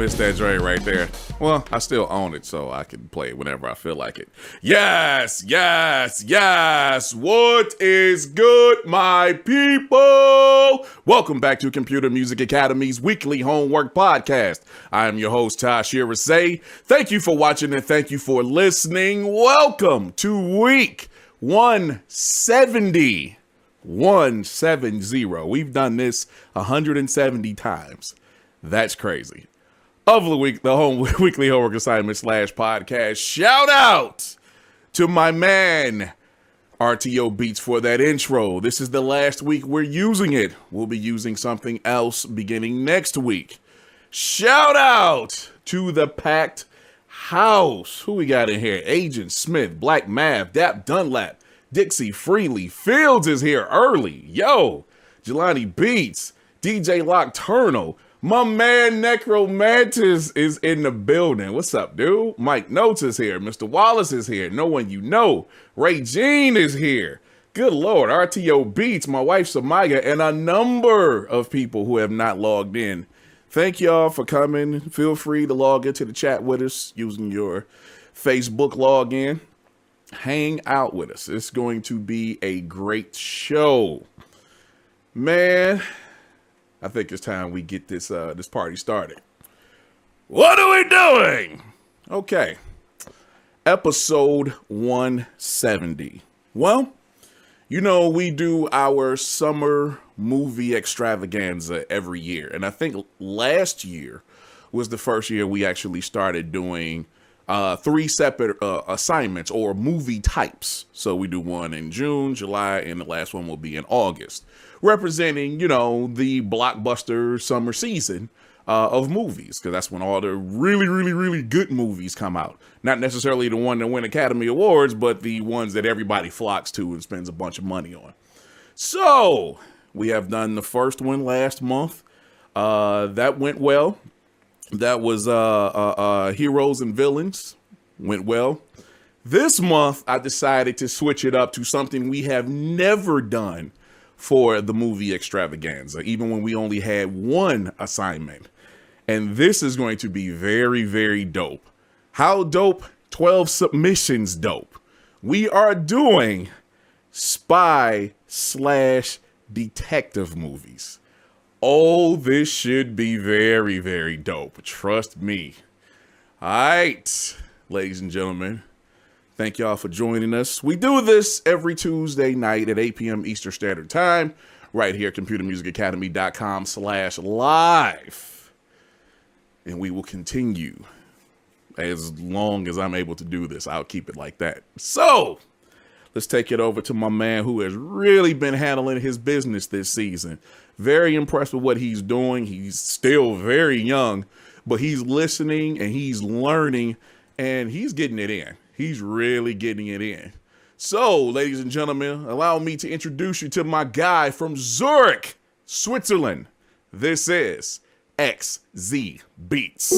missed that joint right there. Well, I still own it, so I can play it whenever I feel like it. Yes, yes, yes. What is good, my people? Welcome back to Computer Music Academy's weekly homework podcast. I am your host, Tashir Rasay. Thank you for watching and thank you for listening. Welcome to week 170. 170. We've done this 170 times. That's crazy. Of the week, the weekly homework assignment / podcast. Shout out to my man, RTO Beats, for that intro. This is the last week we're using it. We'll be using something else beginning next week. Shout out to the packed house. Who we got in here? Agent Smith, BLACMAU, DUNLAP, Dixie Freely. Fields is here early. Yo, Jelani Beats, DJ Lockturnal. My man Necromantis is in the building. What's up, dude? MICNOTES is here. Mr. Wallace is here. No one you know. Ray Jean is here. Good Lord. RTO Beats, my wife Samaya, and a number of people who have not logged in. Thank y'all for coming. Feel free to log into the chat with us using your Facebook login. Hang out with us. It's going to be a great show. Man, I think it's time we get this party started. What are we doing? Okay. Episode 170. Well, you know, we do our Summer Movie Extravaganza every year. And I think last year was the first year we actually started doing 3 separate assignments or movie types. So we do one in June, July, and the last one will be in August, representing, you know, the blockbuster summer season of movies, because that's when all the really good movies come out. Not necessarily the one that win Academy Awards, but the ones that everybody flocks to and spends a bunch of money on. So we have done the first one last month. That went well. That was Heroes and Villains. Went well. This month, I decided to switch it up to something we have never done for the movie extravaganza, even when we only had one assignment. And this is going to be very dope. How dope? 12 submissions dope. We are doing spy/detective movies. Oh, this should be very dope. Trust me. All right, ladies and gentlemen, thank y'all for joining us. We do this every Tuesday night at 8 p.m. Eastern Standard Time, right here at computermusicacademy.com/live. And we will continue as long as I'm able to do this. I'll keep it like that. So let's take it over to my man who has really been handling his business this season. Very impressed with what he's doing. He's still very young, but he's listening and he's learning and he's getting it in. He's really getting it in. So, ladies and gentlemen, allow me to introduce you to my guy from Zurich, Switzerland. This is XZ Beats.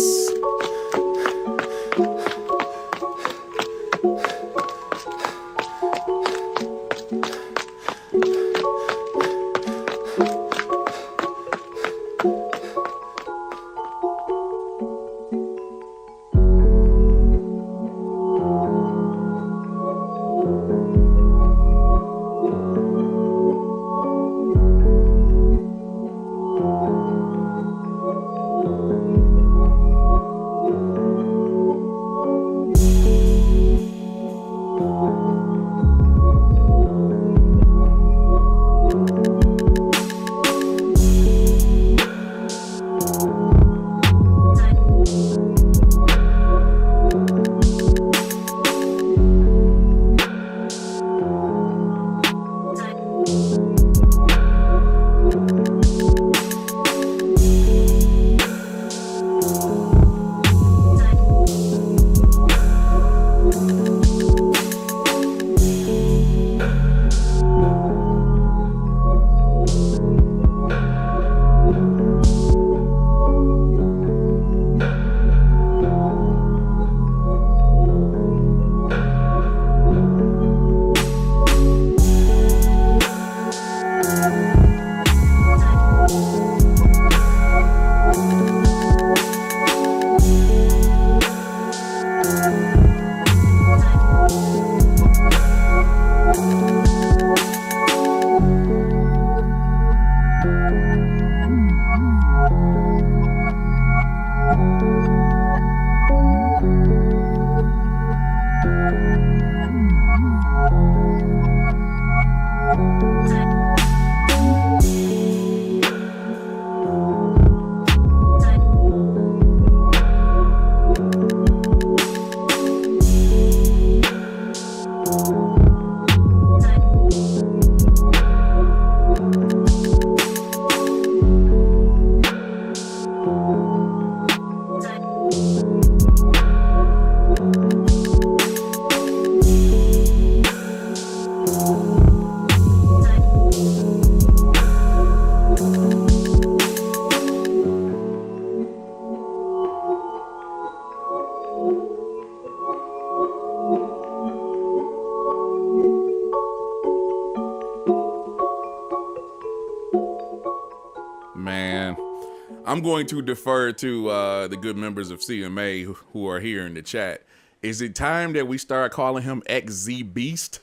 I'm going to defer to the good members of CMA who are here in the chat. Is it time that we start calling him XZ Beast?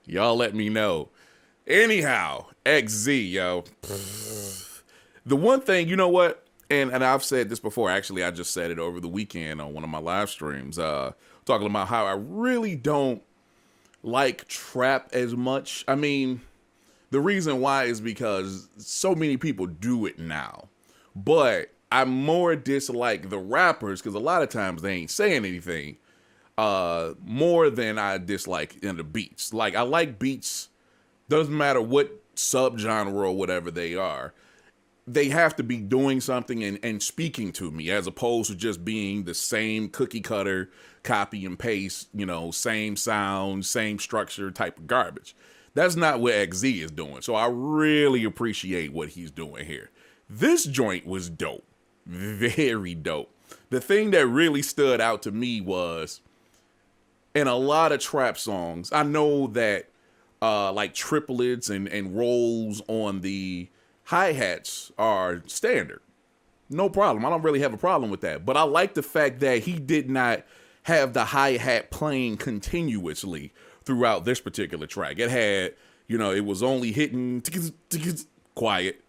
Y'all let me know. Anyhow, XZ, yo. The one thing, you know what? And I've said this before. Actually, I just said it over the weekend on one of my live streams. Talking about how I really don't like trap as much. I mean, the reason why is because so many people do it now. But I more dislike the rappers because a lot of times they ain't saying anything more than I dislike in the beats. Like, I like beats, doesn't matter what subgenre or whatever they are. They have to be doing something and speaking to me as opposed to just being the same cookie cutter, copy and paste, you know, same sound, same structure type of garbage. That's not what XZ is doing. So I really appreciate what he's doing here. This joint was dope. Very dope. The thing that really stood out to me was in a lot of trap songs, I know that like triplets and rolls on the hi-hats are standard. No problem. I don't really have a problem with that. But I like the fact that he did not have the hi-hat playing continuously throughout this particular track. It had, you know, it was only hitting quiet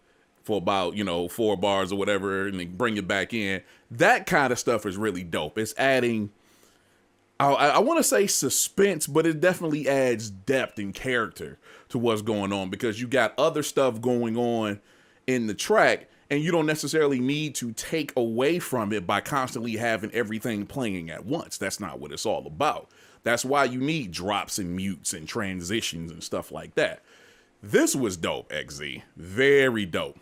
for about, you know, 4 bars or whatever, and then bring it back in. That kind of stuff is really dope. It's adding, I want to say suspense, but it definitely adds depth and character to what's going on because you got other stuff going on in the track and you don't necessarily need to take away from it by constantly having everything playing at once. That's not what it's all about. That's why you need drops and mutes and transitions and stuff like that. This was dope, XZ. Very dope.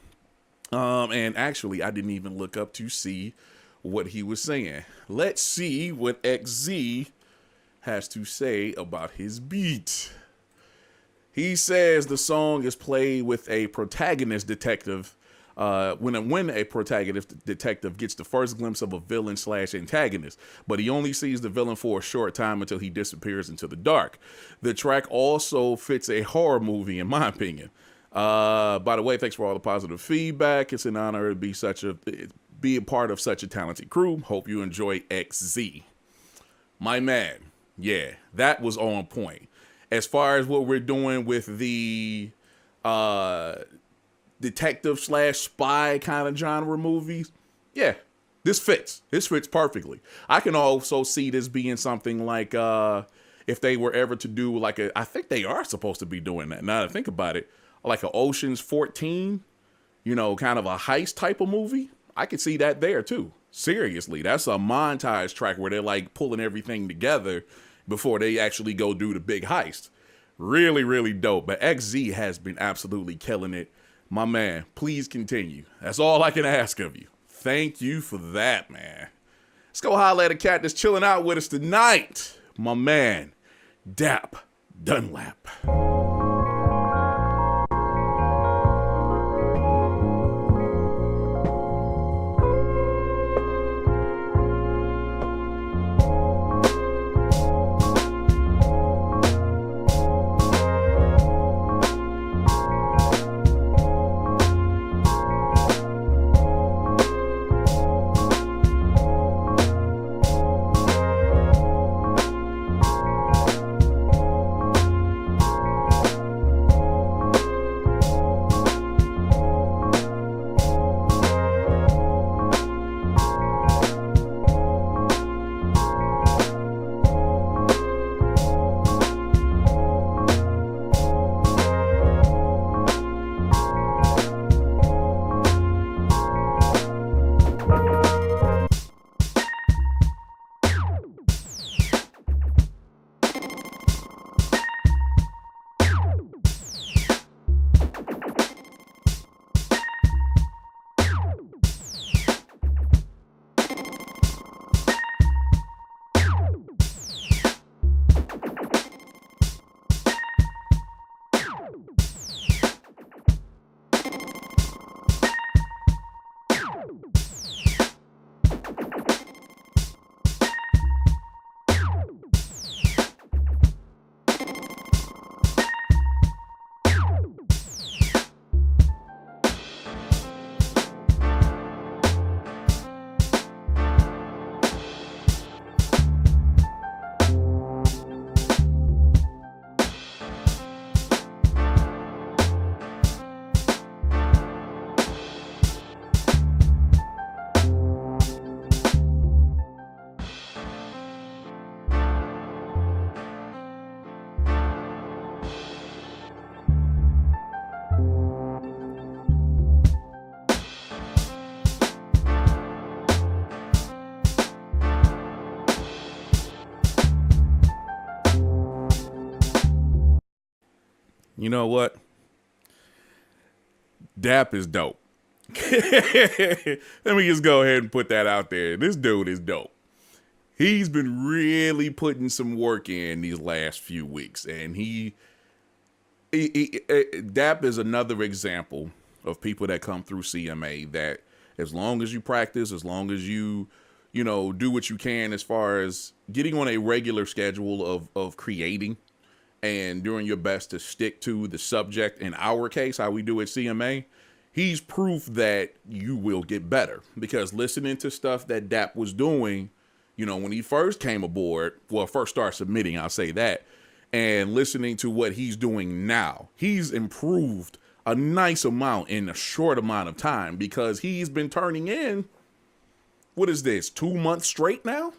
And actually, I didn't even look up to see what he was saying. Let's see what XZ has to say about his beat. He says the song is played with a protagonist detective. When a protagonist detective gets the first glimpse of a villain / antagonist, but he only sees the villain for a short time until he disappears into the dark. The track also fits a horror movie, in my opinion. By the way, thanks for all the positive feedback. It's an honor to be a part of such a talented crew. Hope you enjoy XZ. My man, yeah, that was on point. As far as what we're doing with the detective / spy kind of genre movies, yeah, this fits. This fits perfectly. I can also see this being something like if they were ever to do like I think they are supposed to be doing that. Now that I think about it, like a Ocean's 14, you know, kind of a heist type of movie. I could see that there too. Seriously, that's a montage track where they're like pulling everything together before they actually go do the big heist. Really, really dope. But XZ has been absolutely killing it. My man, please continue. That's all I can ask of you. Thank you for that, man. Let's go holler at a cat that's chilling out with us tonight. My man, DUNLAP. You know what? Dap is dope. Let me just go ahead and put that out there. This dude is dope. He's been really putting some work in these last few weeks, and Dap is another example of people that come through CMA that as long as you practice, as long as you do what you can as far as getting on a regular schedule of creating and doing your best to stick to the subject, in our case, how we do at CMA, he's proof that you will get better. Because listening to stuff that Dap was doing, when he first came aboard, first started submitting, I'll say that, and listening to what he's doing now, he's improved a nice amount in a short amount of time, because he's been turning in, what is this, 2 months straight now?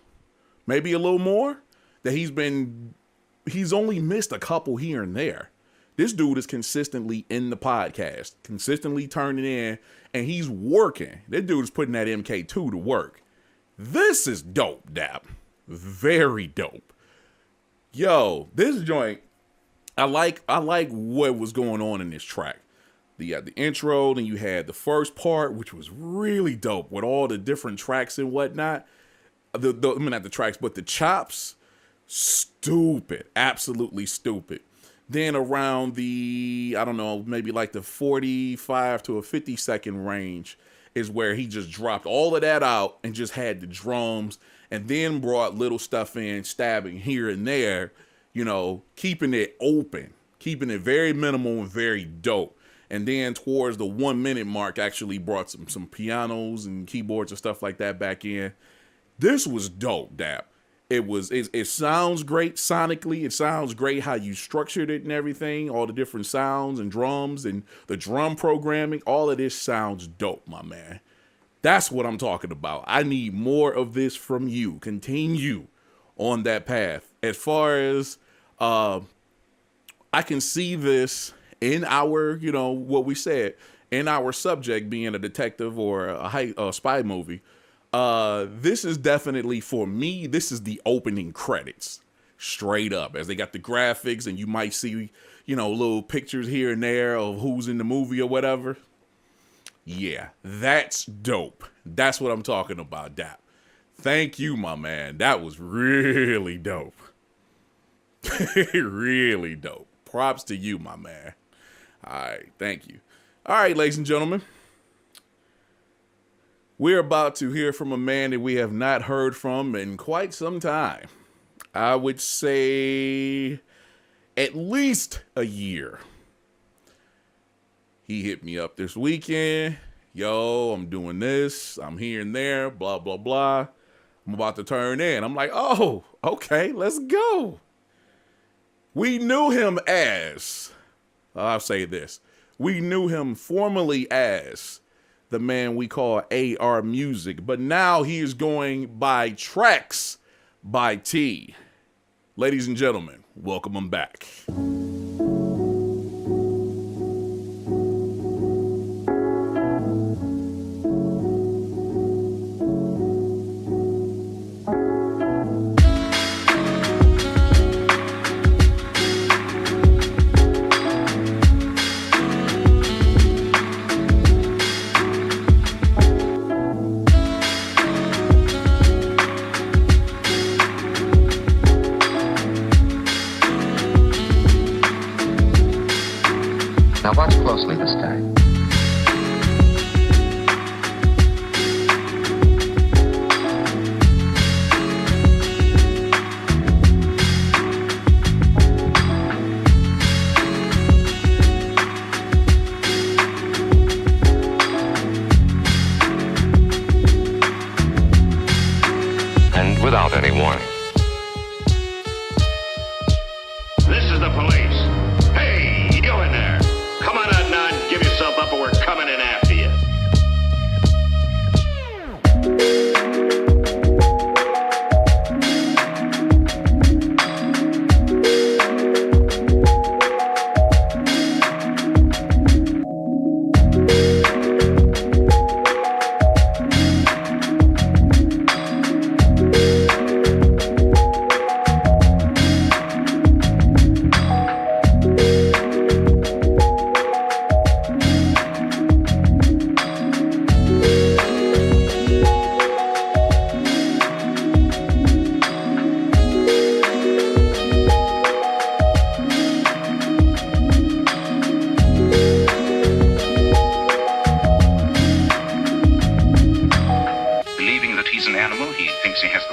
Maybe a little more? That he's only missed a couple here and there. This dude is consistently in the podcast, consistently turning in, and he's working. This dude is putting that MK2 to work. This is dope, Dap. Very dope. Yo, this joint, I like what was going on in this track. You had the intro, then you had the first part, which was really dope with all the different tracks and whatnot. Not the tracks, but the chops, stupid, absolutely stupid. Then around the, I don't know, maybe like the 45 to a 50 second range is where he just dropped all of that out and just had the drums, and then brought little stuff in, stabbing here and there, keeping it open, keeping it very minimal and very dope. And then towards the 1 minute mark, actually brought some pianos and keyboards and stuff like that back in. This was dope, Dap. It sounds great sonically. It sounds great how you structured it and everything. All the different sounds and drums and the drum programming. All of this sounds dope, my man. That's what I'm talking about. I need more of this from you. Continue on that path. As far as I can see this in our, what we said, in our subject being a detective or a spy movie, this is definitely, for me, this is the opening credits, straight up, as they got the graphics and you might see, little pictures here and there of who's in the movie or whatever. Yeah, that's dope. That's what I'm talking about, Dap. Thank you, my man. That was really dope. Really dope. Props to you, my man. All right, thank you. All right, ladies and gentlemen, we're about to hear from a man that we have not heard from in quite some time. I would say at least a year. He hit me up this weekend. Yo, I'm doing this. I'm here and there, blah, blah, blah. I'm about to turn in. I'm like, oh, okay, let's go. We knew him as... I'll say this. We knew him formerly as the man we call AR Music, but now he is going by TRAKZ by T. Ladies and gentlemen, welcome him back. Now watch closely this time. And without any warning. This is the police. Hey, you in there. Come on out now and give yourself up, or we're coming in after you.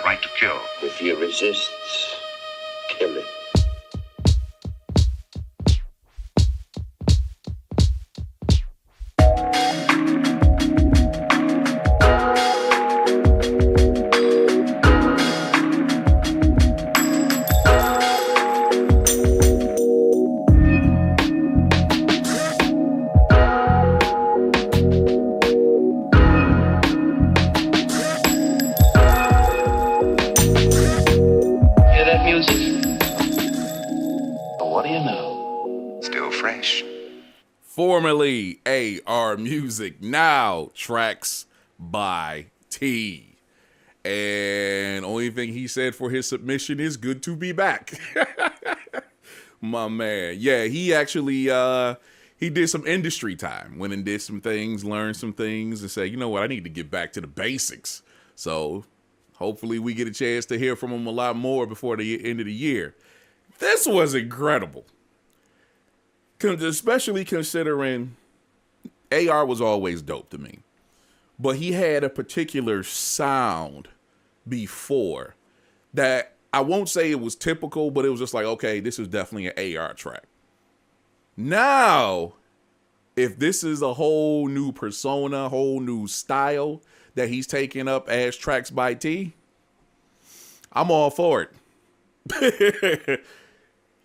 right to kill. If he resists, kill him. Formerly AR Music, now TRAKZ by T. And only thing he said for his submission is good to be back. My man. Yeah, he actually he did some industry time, went and did some things, learned some things, and said, you know what, I need to get back to the basics. So hopefully we get a chance to hear from him a lot more before the end of the year. This was incredible. Especially considering AR was always dope to me, but he had a particular sound before that I won't say it was typical, but it was just like, okay, this is definitely an AR track. Now, if this is a whole new persona, whole new style that he's taking up as TRAKZ by T, I'm all for it.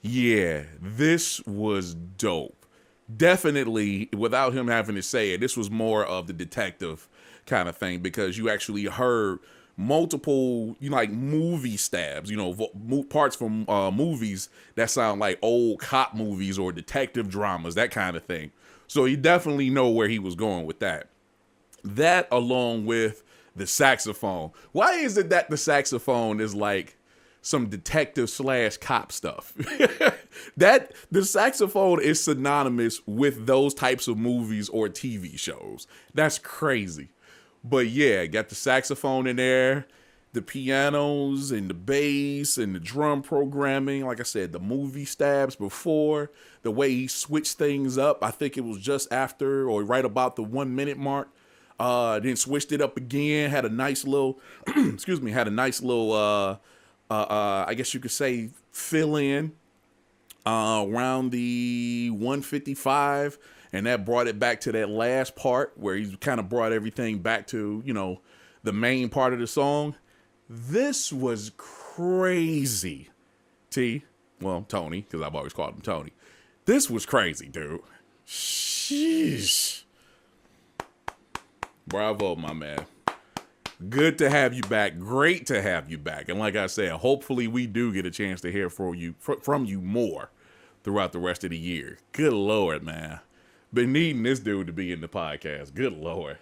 Yeah, this was dope. Definitely, without him having to say it, this was more of the detective kind of thing, because you actually heard multiple, like movie stabs, parts from movies that sound like old cop movies or detective dramas, that kind of thing. So he definitely know where he was going with that. That along with the saxophone. Why is it that the saxophone is like some detective / cop stuff? That the saxophone is synonymous with those types of movies or TV shows. That's crazy. But yeah, got the saxophone in there, the pianos and the bass and the drum programming. Like I said, the movie stabs before, the way he switched things up. I think it was just after or right about the 1 minute mark. Then switched it up again, had a nice little, I guess you could say fill in around the 155, and that brought it back to that last part where he's kind of brought everything back to, the main part of the song. This was crazy. Tony, because I've always called him Tony. This was crazy, dude. Sheesh. Bravo, my man. Good to have you back. Great to have you back. And like I said, hopefully we do get a chance to hear from you more throughout the rest of the year. Good Lord, man. Been needing this dude to be in the podcast. Good Lord.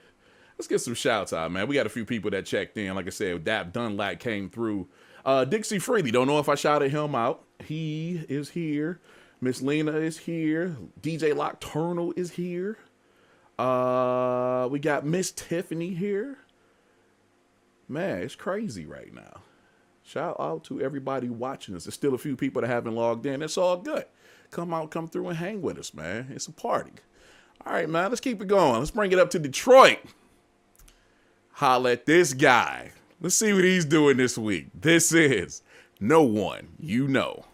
Let's get some shouts out, man. We got a few people that checked in. Like I said, DUNLAP came through. Dixie Freely, don't know if I shouted him out. He is here. Miss Lena is here. DJ Nocturnal is here. We got Miss Tiffany here. Man, it's crazy right now. Shout out to everybody watching us. There's still a few people that haven't logged in. It's all good. Come through and hang with us, man. It's a party. All right, man, let's keep it going. Let's bring it up to Detroit. Holla at this guy. Let's see what he's doing this week. This is No One You Know.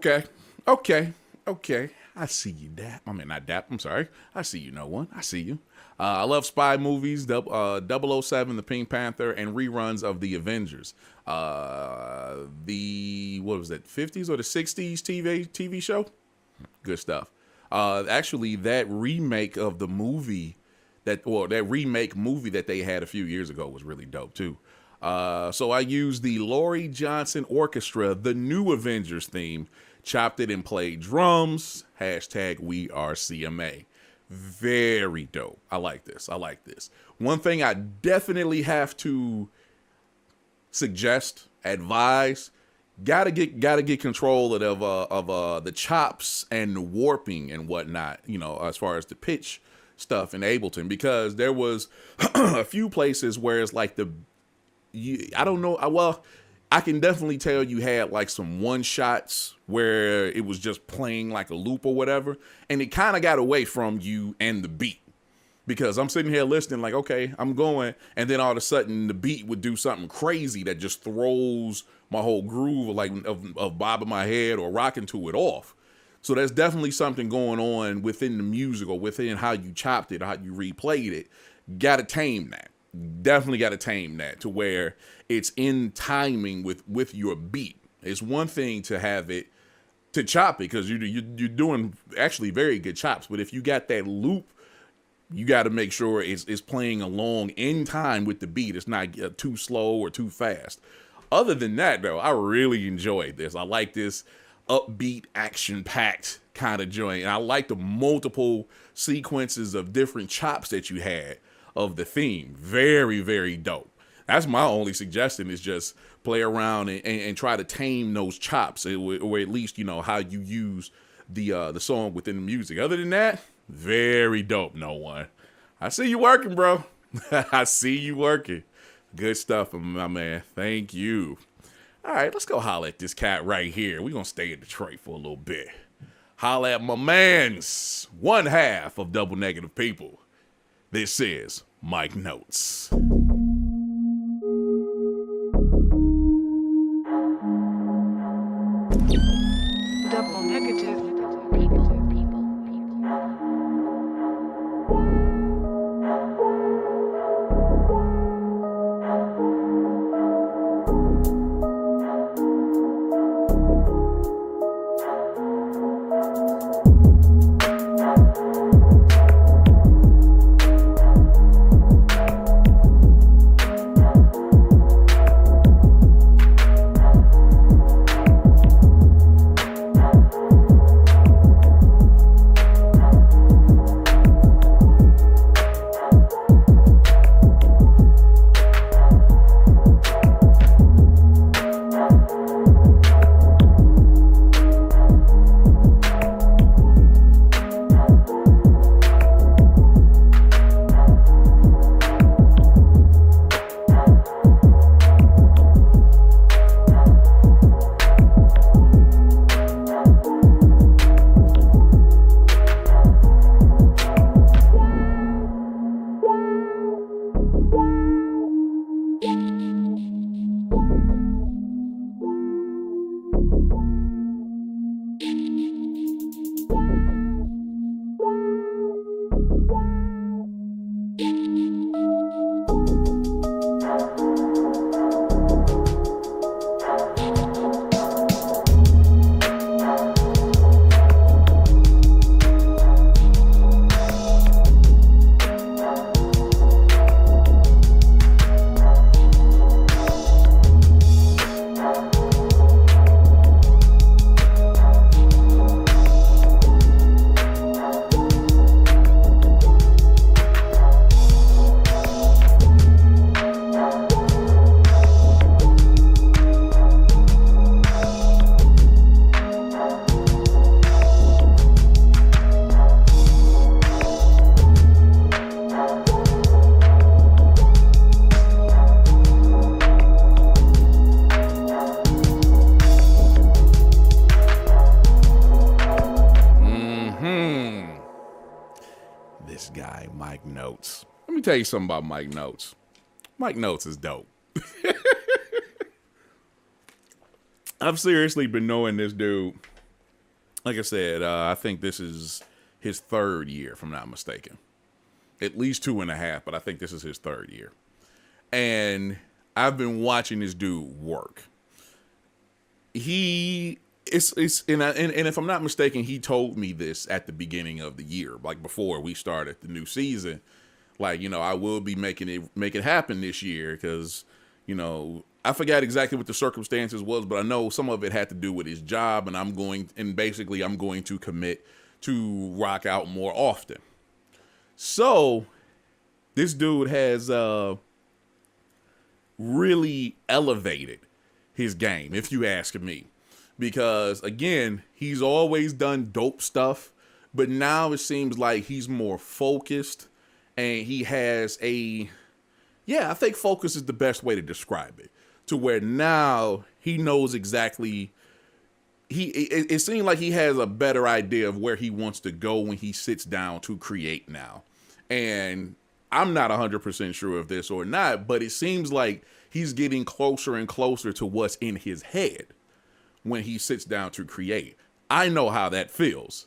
Okay. Okay. Okay. I see you, Dap. I mean, not Dap. I'm sorry. I see you, no one. I see you. I love spy movies, 007, The Pink Panther, and reruns of The Avengers. The, what was it, 50s or the 60s TV show? Good stuff. Actually, that remake of the movie, that remake movie that they had a few years ago was really dope, too. So I used the Laurie Johnson Orchestra, the new Avengers theme, chopped it and played drums, #WeAreCMA. Very dope. I like this. I like this. One thing I definitely have to suggest, advise, gotta get control of the chops and the warping and whatnot, you know, as far as the pitch stuff in Ableton, because there was a few places where it's like I don't know. Well, I can definitely tell you had like some one shots where it was just playing like a loop or whatever. And it kind of got away from you and the beat, because I'm sitting here listening like, okay, I'm going. And then all of a sudden the beat would do something crazy that just throws my whole groove of bobbing my head or rocking to it off. So there's definitely something going on within the music or within how you chopped it or how you replayed it. Got to tame that. Definitely got to tame that to where it's in timing with your beat. It's one thing to have it, to chop it, because you're doing actually very good chops. But if you got that loop, you got to make sure it's playing along in time with the beat. It's not too slow or too fast. Other than that, though, I really enjoyed this. I like this upbeat, action-packed kind of joint. And I like the multiple sequences of different chops that you had of the theme. Very, very dope. That's my only suggestion, is just play around and try to tame those chops, or at least, you know, how you use the song within the music. Other than that, very dope, no one. I see you working, bro. I see you working. Good stuff, my man. Thank you. All right, let's go holler at this cat right here. We're going to stay in Detroit for a little bit. Holler at my mans, one half of Double Negative People. This is MICNOTES. Double negative people. MICNOTES. Let me tell you something about MICNOTES. MICNOTES is dope. I've seriously been knowing this dude like I said, I think this is his third year, if I'm not mistaken. At least 2.5, but I think this is his third year. And I've been watching this dude work. And if I'm not mistaken, he told me this at the beginning of the year, like before we started the new season. Like, I will be make it happen this year because, I forgot exactly what the circumstances was, but I know some of it had to do with his job, and I'm going to commit to rock out more often. So this dude has really elevated his game, if you ask me, because again, he's always done dope stuff, but now it seems like he's more focused, and he has I think focus is the best way to describe it, to where now he knows exactly, it seems like he has a better idea of where he wants to go when he sits down to create now. And I'm not 100% sure of this or not, but it seems like he's getting closer and closer to what's in his head when he sits down to create. I know how that feels.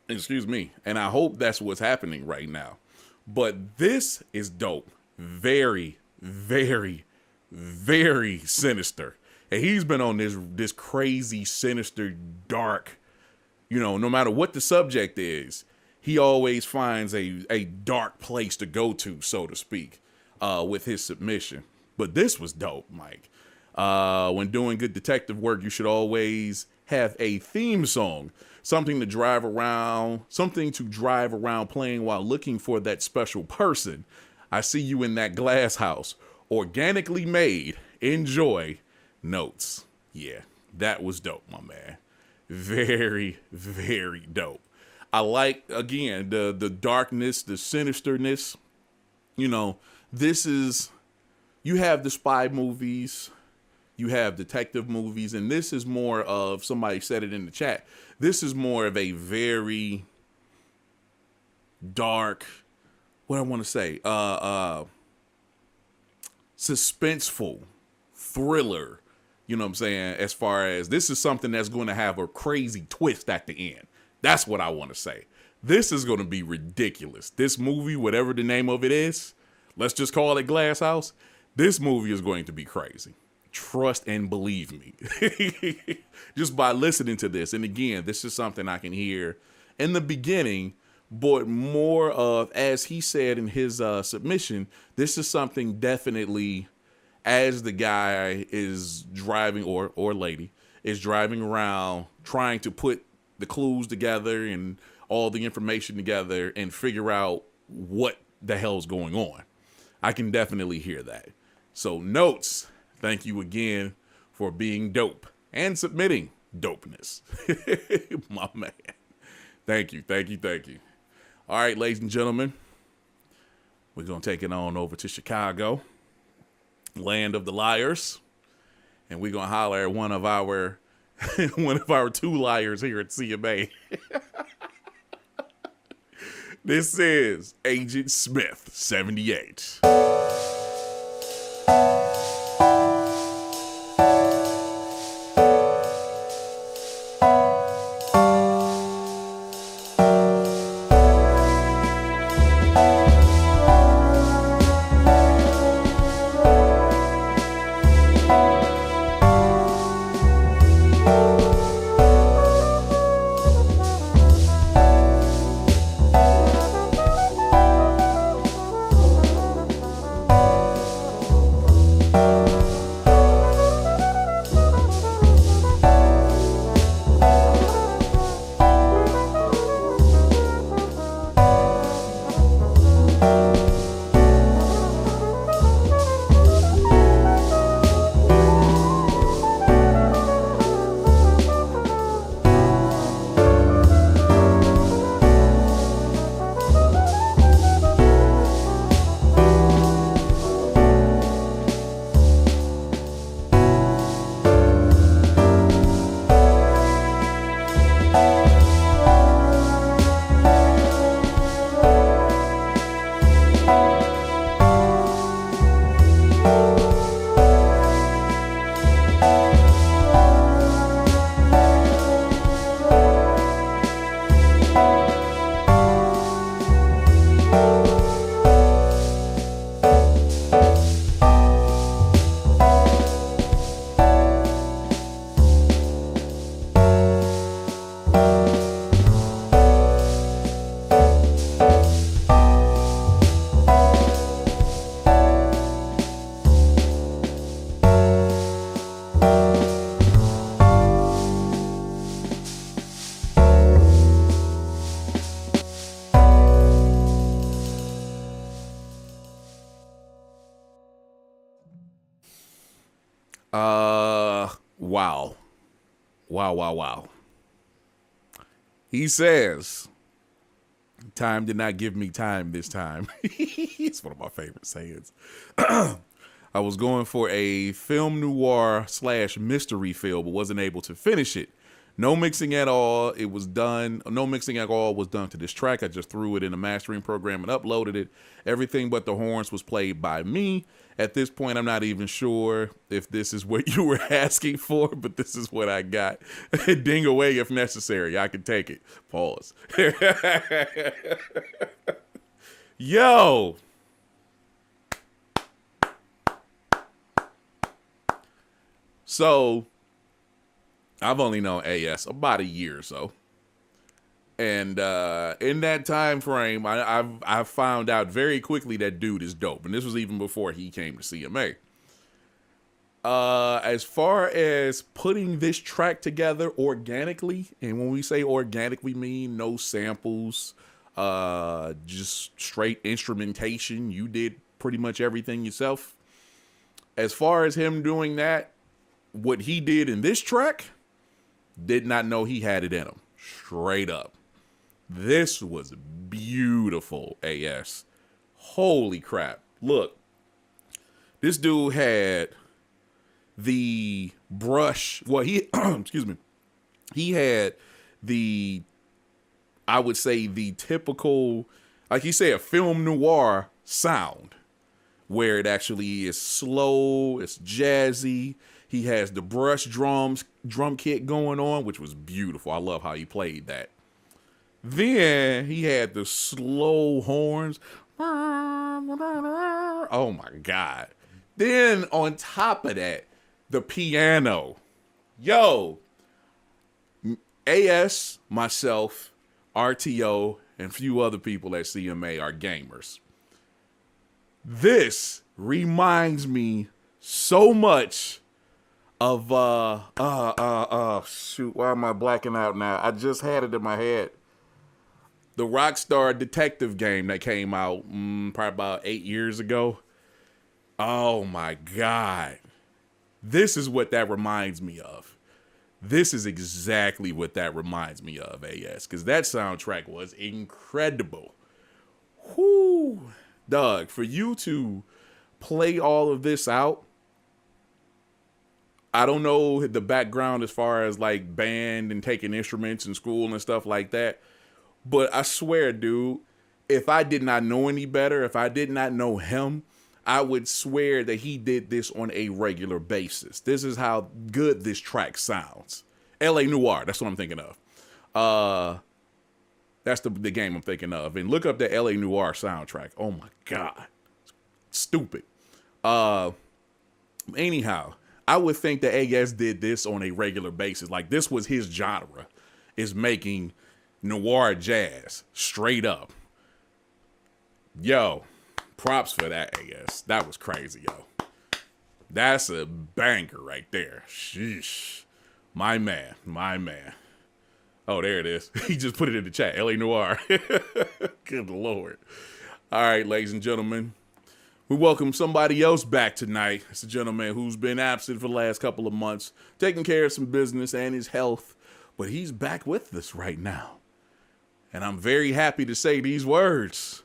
Excuse me. And I hope that's what's happening right now. But this is dope. Very, very, very sinister. And he's been on this crazy, sinister, dark, no matter what the subject is, he always finds a dark place to go to, so to speak, with his submission. But this was dope, Mike. When doing good detective work, you should always have a theme song, something to drive around playing while looking for that special person. I see you in that glass house, organically made. Enjoy. Notes. Yeah, that was dope, my man. Very, very dope. I like, again, the darkness, the sinisterness. This is, you have the spy movies, you have detective movies, and this is more of, somebody said it in the chat, this is more of a very dark, what I want to say, suspenseful thriller, you know what I'm saying, as far as this is something that's going to have a crazy twist at the end. That's what I want to say. This is going to be ridiculous. This movie, whatever the name of it is, let's just call it Glass House. This movie is going to be crazy. Trust and believe me. Just by listening to this. And again, this is something I can hear in the beginning, but more of, as he said in his submission, this is something definitely, as the guy is driving, or lady is driving around trying to put the clues together and all the information together and figure out what the hell's going on. I can definitely hear that. So Notes, thank you again for being dope and submitting dopeness. My man. Thank you. All right, ladies and gentlemen, we're going to take it on over to Chicago, land of the liars. And we're going to holler at one of our two liars here at CMA. This is Agent Smith, 78. Wow. Wow. He says, time did not give me time this time. It's one of my favorite sayings. I was going for a film noir / mystery film, but wasn't able to finish it. No mixing at all. It was done. No mixing at all was done to this track. I just threw it in a mastering program and uploaded it. Everything but the horns was played by me. At this point, I'm not even sure if this is what you were asking for, but this is what I got. Ding away if necessary. I can take it. Pause. Yo. So, I've only known AS about a year or so. And in that time frame, I found out very quickly that dude is dope. And this was even before he came to CMA. As far as putting this track together organically, and when we say organic, we mean no samples, just straight instrumentation. You did pretty much everything yourself. As far as him doing that, what he did in this track, did not know he had it in him. Straight up. This was beautiful, AS. Holy crap. Look, this dude had the brush. Well, he, excuse me. He had the, I would say, the typical, like you say, a film noir sound, where it actually is slow, it's jazzy. He has the brush drum kit going on, which was beautiful. I love how he played that. Then he had the slow horns. Oh my God. Then on top of that, the piano. Yo, AS, myself, RTO, and a few other people at CMA are gamers. This reminds me so much of shoot, why am I blacking out now? I just had it in my head. The Rockstar detective game that came out probably about 8 years ago. Oh my God. This is what that reminds me of. This is exactly what that reminds me of, AS, because that soundtrack was incredible. Whoo. Doug, for you to play all of this out, I don't know the background as far as like band and taking instruments in school and stuff like that. But I swear, dude, if I did not know any better, if I did not know him, I would swear that he did this on a regular basis. This is how good this track sounds. LA Noire, that's what I'm thinking of. That's the game I'm thinking of. And look up the LA Noire soundtrack. Oh my God. Stupid. Anyhow, I would think that AS did this on a regular basis. Like, this was his genre, is making noir jazz straight up. Yo, props for that, AS. That was crazy, yo. That's a banger right there. Sheesh. My man. Oh, there it is. He just put it in the chat. LA Noire. Good Lord. All right, ladies and gentlemen. We welcome somebody else back tonight. It's a gentleman who's been absent for the last couple of months, taking care of some business and his health, but he's back with us right now. And I'm very happy to say these words.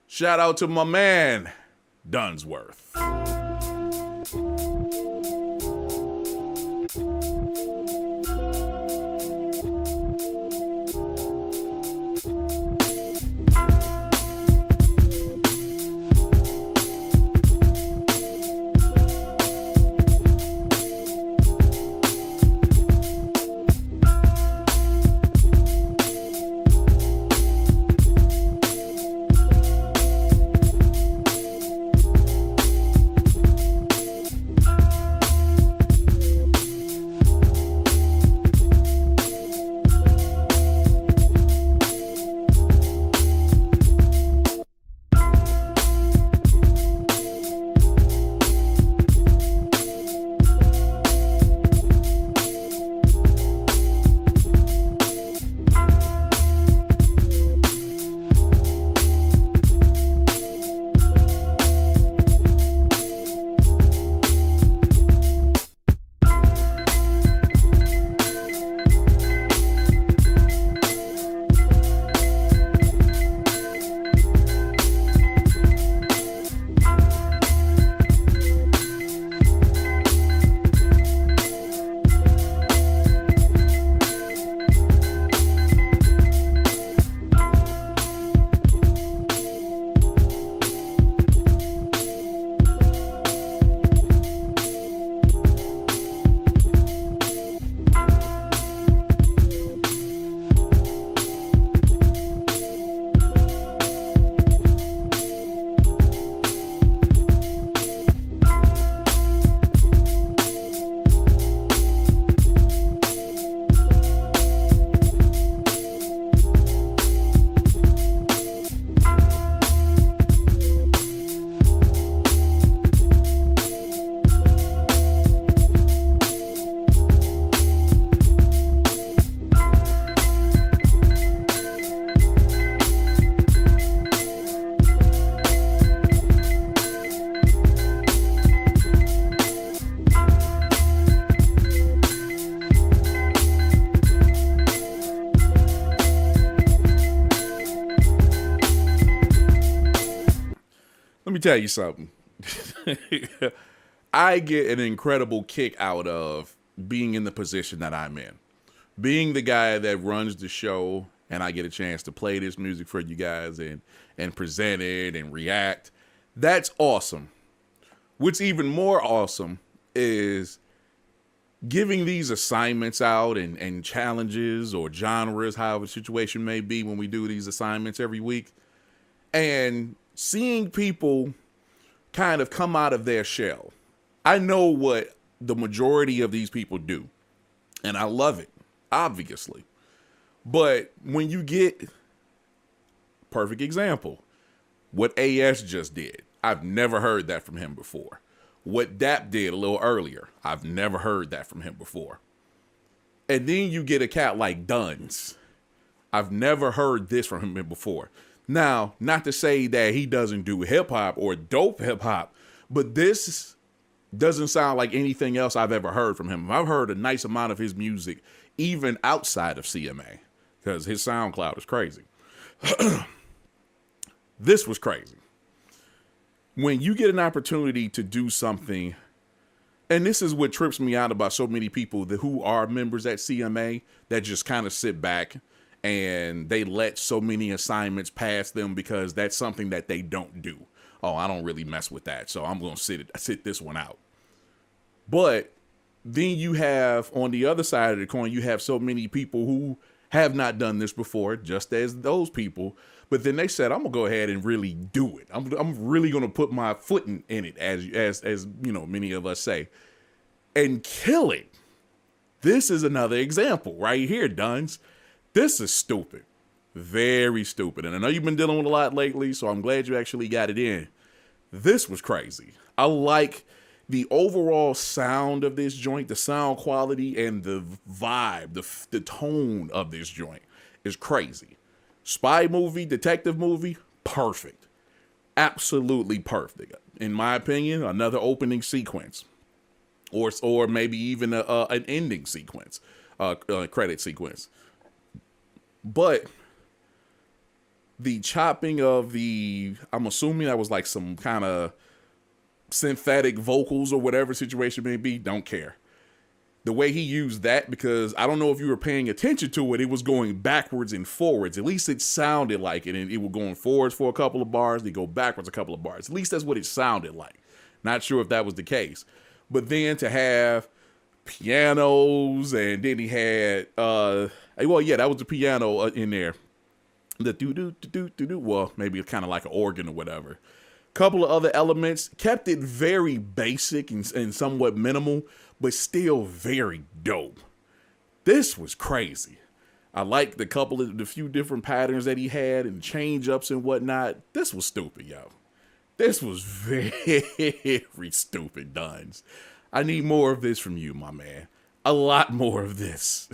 Shout out to my man, DUNSWERTH. me tell you something. I get an incredible kick out of being in the position that I'm in. Being the guy that runs the show, and I get a chance to play this music for you guys and present it and react. That's awesome. What's even more awesome is giving these assignments out and challenges or genres, however the situation may be when we do these assignments every week, and seeing people kind of come out of their shell. I know what the majority of these people do, and I love it, obviously. But when you get, perfect example, what AS just did, I've never heard that from him before. What DAP did a little earlier, I've never heard that from him before. And then you get a cat like Duns. I've never heard this from him before. Now, not to say that he doesn't do hip hop or dope hip hop, but this doesn't sound like anything else I've ever heard from him. I've heard a nice amount of his music, even outside of CMA, because his SoundCloud is crazy. This was crazy. When you get an opportunity to do something, and this is what trips me out about so many people who are members at CMA that just kind of sit back and they let so many assignments pass them because that's something that they don't do. Oh, I don't really mess with that, so I'm going to sit this one out. But then you have, on the other side of the coin, you have so many people who have not done this before, just as those people. But then they said, I'm going to go ahead and really do it. I'm really going to put my foot in it, as you know, many of us say, and kill it. This is another example right here, Duns. This is stupid. Very stupid. And I know you've been dealing with a lot lately, so I'm glad you actually got it in. This was crazy. I like the overall sound of this joint, the sound quality and the vibe, the tone of this joint is crazy. Spy movie, detective movie, perfect. Absolutely perfect. In my opinion, another opening sequence or maybe even an ending sequence, credit sequence. But the chopping of I'm assuming that was like some kind of synthetic vocals or whatever situation may be, don't care. The way he used that, because I don't know if you were paying attention to it, it was going backwards and forwards. At least it sounded like it, and it was going forwards for a couple of bars, they go backwards a couple of bars. At least that's what it sounded like. Not sure if that was the case. But then to have pianos, and then he had, that was the piano in there. The do-do-do-do-do-do, well, maybe it's kind of like an organ or whatever. Couple of other elements, kept it very basic and somewhat minimal, but still very dope. This was crazy. I like the few different patterns that he had and change ups and whatnot. This was stupid, yo. This was very stupid, Duns. I need more of this from you, my man. A lot more of this.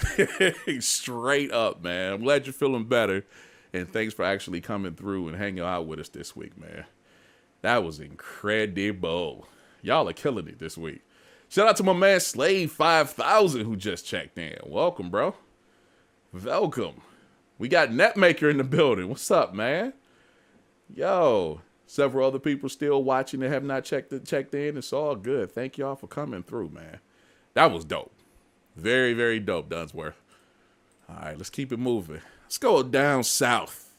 Straight up, man. I'm glad you're feeling better. And thanks for actually coming through and hanging out with us this week, man. That was incredible. Y'all are killing it this week. Shout out to my man Slave 5000 who just checked in. Welcome, bro. Welcome. We got Netmaker in the building. What's up, man? Yo, several other people still watching that have not checked in. It's all good. Thank y'all for coming through, man. That was dope. Very, very dope, Dunsworth. All right, let's keep it moving. Let's go down south.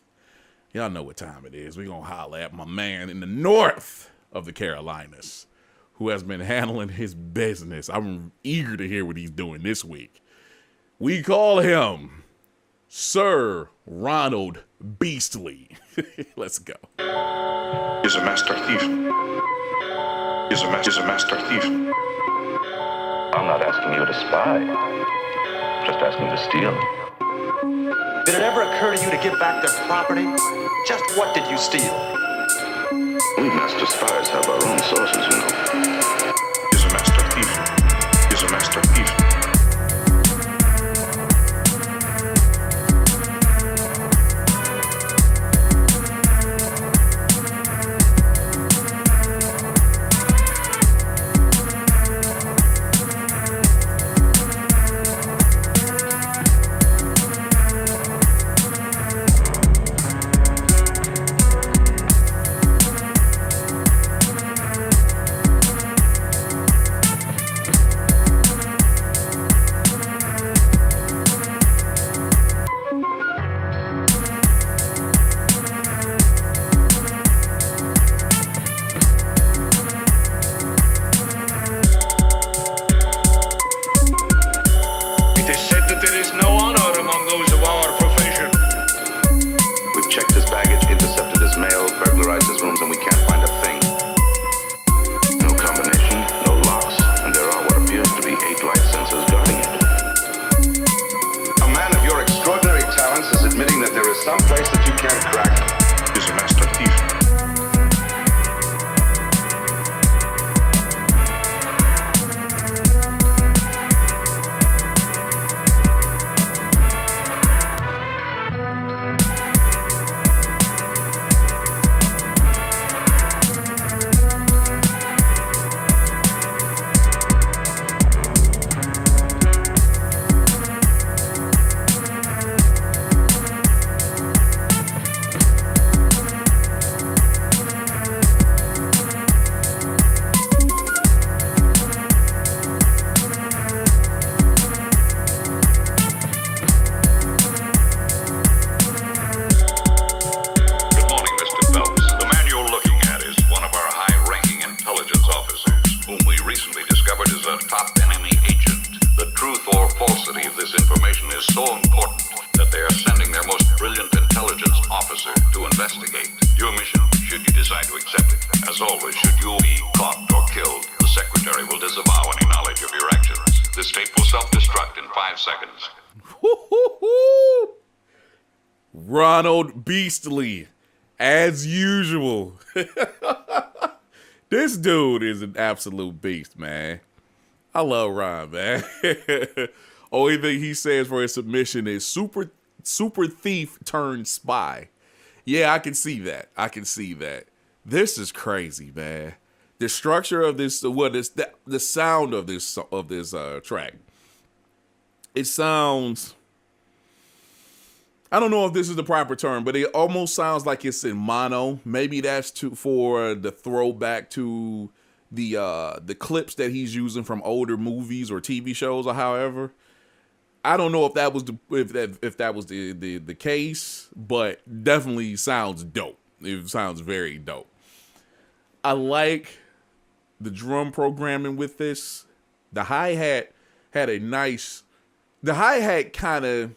Y'all know what time it is. We're going to holler at my man in the north of the Carolinas who has been handling his business. I'm eager to hear what he's doing this week. We call him Sir Ronald Beastly. Let's go. He's a master thief. He's a master thief. I'm not asking you to spy. Just asking to steal. Did it ever occur to you to give back their property? Just what did you steal? We master spies have our own sources, you know. He's a master thief. He's a master thief. It is said that there is no honor among those of our profession. We've checked his baggage, intercepted his mail, burglarized his rooms, and we can't find a thing. No combination, no locks, and there are what appears to be 8 light sensors guarding it. A man of your extraordinary talents is admitting that there is some place that you can't crack. He's a master thief. Good morning, Mr. Phelps. The man you're looking at is one of our high-ranking intelligence officers, whom we recently discovered is a top enemy agent. The truth or falsity of this information is so important that they are sending their most brilliant intelligence officer to investigate. Your mission, should you decide to accept it. As always, should you be caught or killed, the Secretary will disavow any knowledge of your actions. This tape will self-destruct in 5 seconds. Ronald Beastly, as usual. This dude is an absolute beast, man. I love Ron, man. Only thing he says for his submission is super thief turned spy. Yeah, I can see that. I can see that. This is crazy, man. The structure of this, the sound of this track. It sounds, I don't know if this is the proper term, but it almost sounds like it's in mono. Maybe that's for the throwback to the clips that he's using from older movies or TV shows or however. I don't know if that was the case, but definitely sounds dope. It sounds very dope. I like the drum programming with this. The hi-hat had a nice, the hi-hat kind of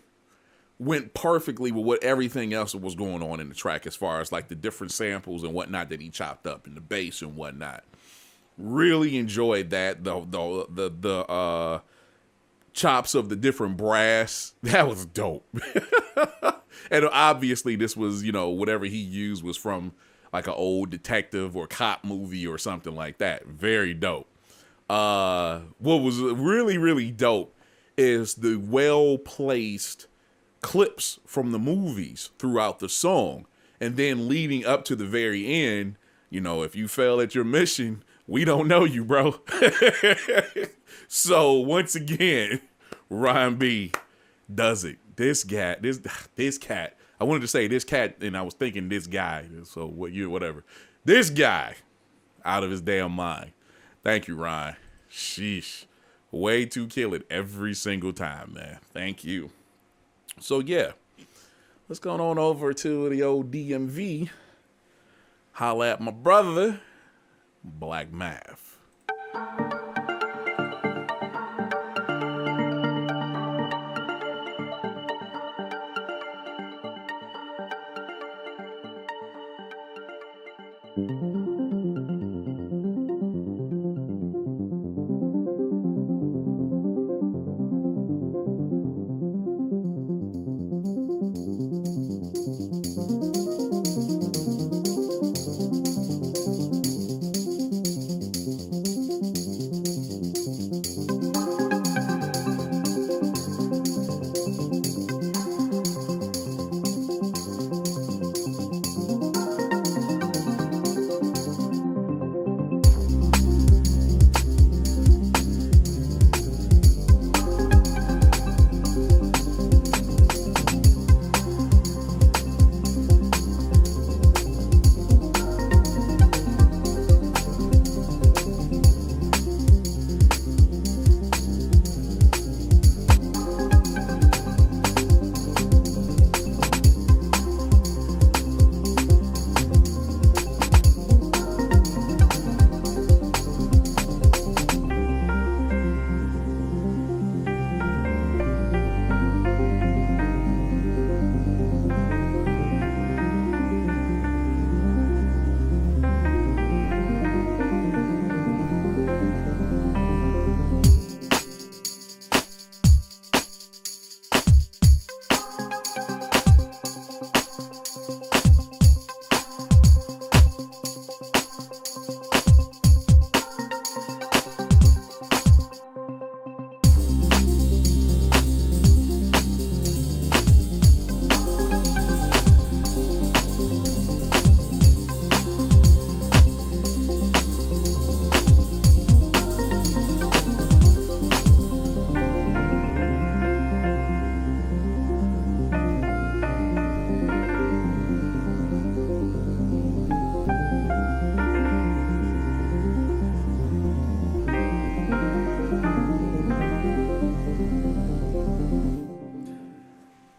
went perfectly with what everything else was going on in the track as far as like the different samples and whatnot that he chopped up and the bass and whatnot. Really enjoyed that. The chops of the different brass, that was dope. And obviously this was, whatever he used was from like an old detective or cop movie or something like that. Very dope. What was really, really dope is the well-placed clips from the movies throughout the song. And then leading up to the very end, if you fail at your mission, we don't know you, bro. So once again, Ryan B does it. This cat. I wanted to say this cat, and I was thinking this guy. So whatever. This guy, out of his damn mind. Thank you, Ryan. Sheesh. Way to kill it every single time, man. Thank you. So yeah, let's go on over to the old DMV. Holla at my brother, BLACMAU.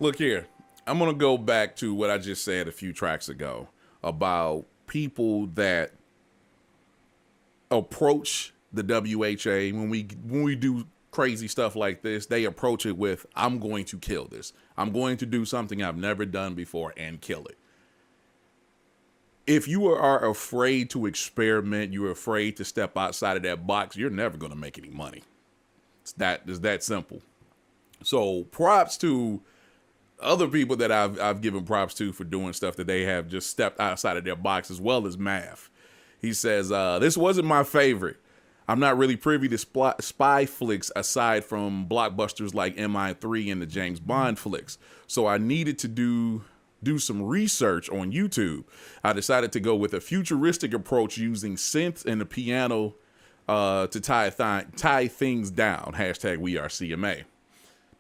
Look here, I'm going to go back to what I just said a few tracks ago about people that approach the WHA when we do crazy stuff like this. They approach it with, I'm going to kill this. I'm going to do something I've never done before and kill it. If you are afraid to experiment, you're afraid to step outside of that box, you're never going to make any money. It's that simple. So props to other people that I've given props to for doing stuff that they have just stepped outside of their box, as well as Math. He says, this wasn't my favorite. I'm not really privy to spy flicks aside from blockbusters like MI3 and the James Bond flicks. So I needed to do some research on YouTube. I decided to go with a futuristic approach using synths and the piano to tie things down. Hashtag we are CMA.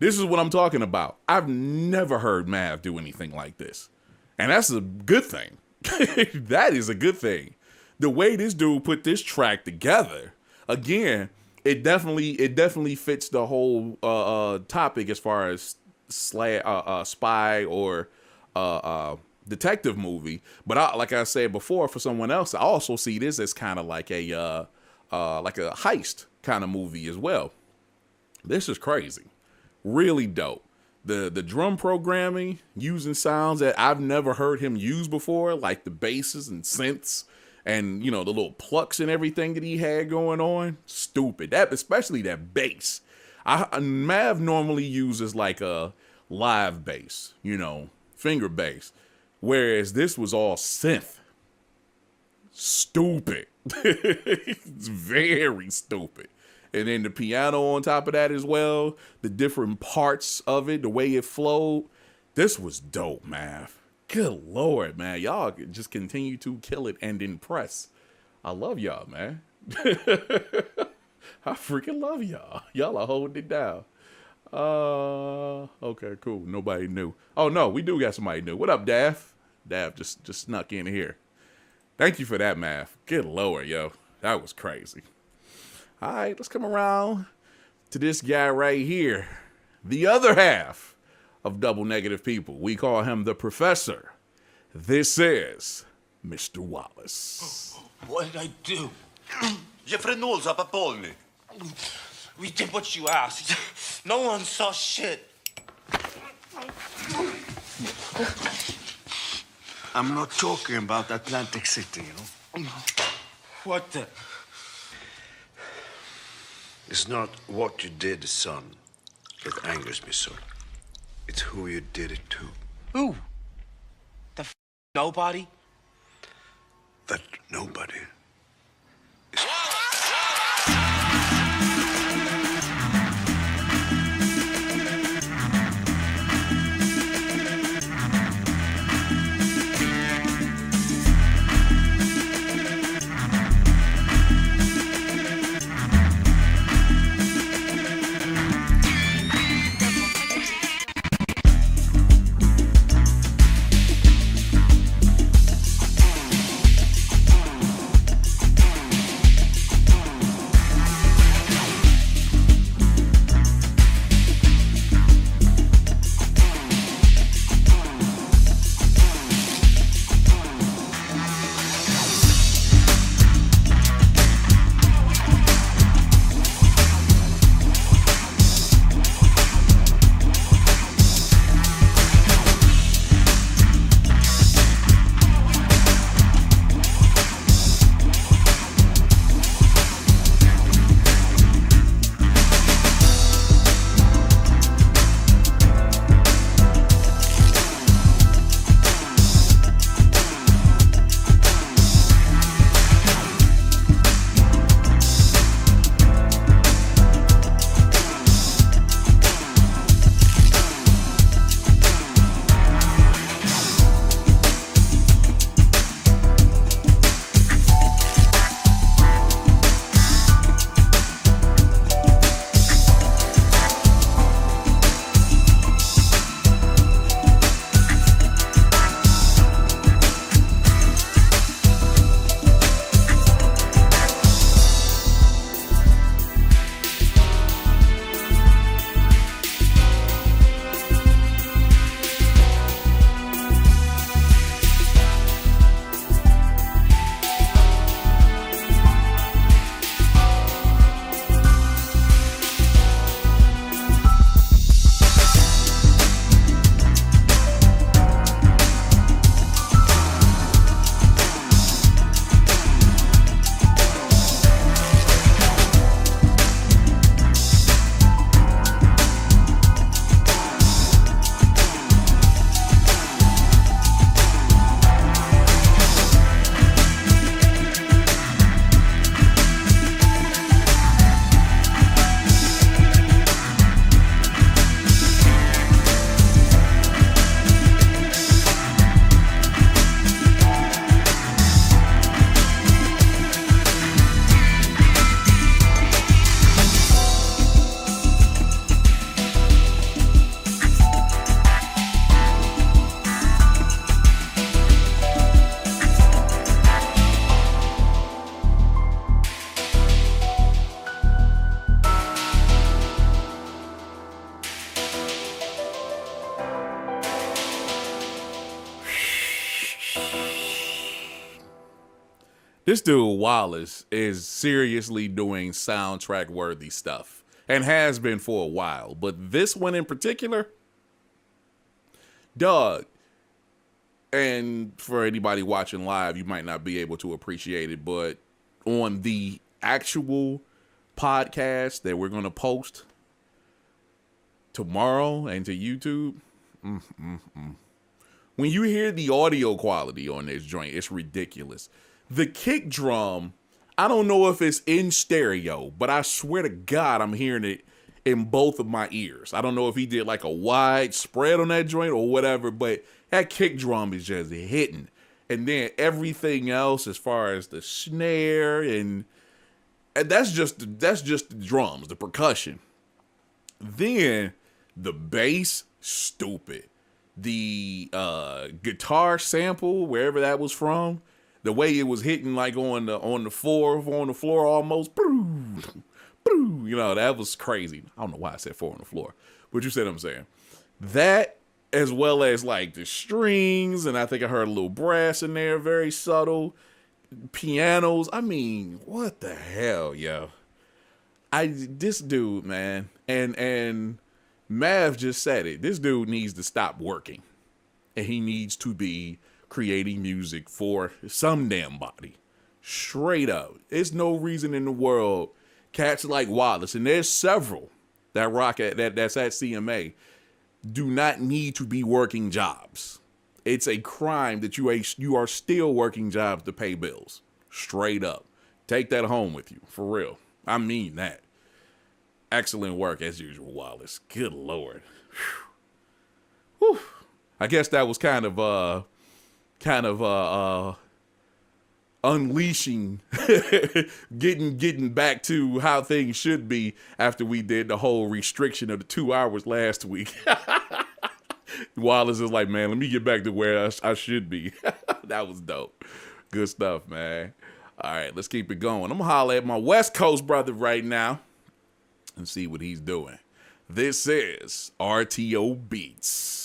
This is what I'm talking about. I've never heard Mav do anything like this. And that's a good thing. That is a good thing. The way this dude put this track together, again, it definitely fits the whole topic as far as spy or detective movie. But like I said before, for someone else, I also see this as kind of like a heist kind of movie as well. This is crazy. Really dope. The drum programming using sounds that I've never heard him use before, like the basses and synths and, you know, the little plucks and everything that he had going on. Stupid. That, especially that bass. Mav normally uses like a live bass, you know, finger bass, whereas this was all synth. Stupid. It's very stupid. And then the piano on top of that as well, the different parts of it, the way it flowed. This was dope, man. Good Lord, man. Y'all just continue to kill it and impress. I love y'all, man. I freaking love y'all. Y'all are holding it down. Okay, cool. Nobody knew. Oh, no, we do got somebody new. What up, Daff? Daff just snuck in here. Thank you for that, Math. Good Lord, yo. That was crazy. All right, let's come around to this guy right here. The other half of Double Negative People. We call him the Professor. This is Mr. Wallace. What did I do? Jeffrey Knowles up upon me. We did what you asked. No one saw shit. I'm not talking about Atlantic City, you know? What the? It's not what you did, son, that angers me so. It's who you did it to. Who? The nobody? That nobody. This dude Wallace is seriously doing soundtrack worthy stuff and has been for a while. But this one in particular, dog. And for anybody watching live, you might not be able to appreciate it, but on the actual podcast that we're going to post tomorrow and to YouTube, when you hear the audio quality on this joint, it's ridiculous. The kick drum, I don't know if it's in stereo, but I swear to God, I'm hearing it in both of my ears. I don't know if he did like a wide spread on that joint or whatever, but that kick drum is just hitting. And then everything else as far as the snare and that's just the drums, the percussion. Then the bass, stupid. The guitar sample, wherever that was from, the way it was hitting like on the floor almost. You know, that was crazy. I don't know why I said 4 on the floor, but you said what I'm saying. That, as well as like the strings, and I think I heard a little brass in there, very subtle. Pianos. I mean, what the hell, yo? This dude, man, and Mav just said it. This dude needs to stop working, and he needs to be creating music for some damn body. Straight up. There's no reason in the world cats like Wallace, and there's several that rock at that's at CMA, do not need to be working jobs. It's a crime that you are still working jobs to pay bills. Straight up. Take that home with you. For real. I mean that. Excellent work as usual, Wallace. Good Lord. Whew. I guess that was kind of unleashing, getting back to how things should be after we did the whole restriction of the 2 hours last week. Wallace is like, man, let me get back to where I should be. That was dope. Good stuff, man. All right, let's keep it going. I'm going to holler at my West Coast brother right now and see what he's doing. This is RTO Beats.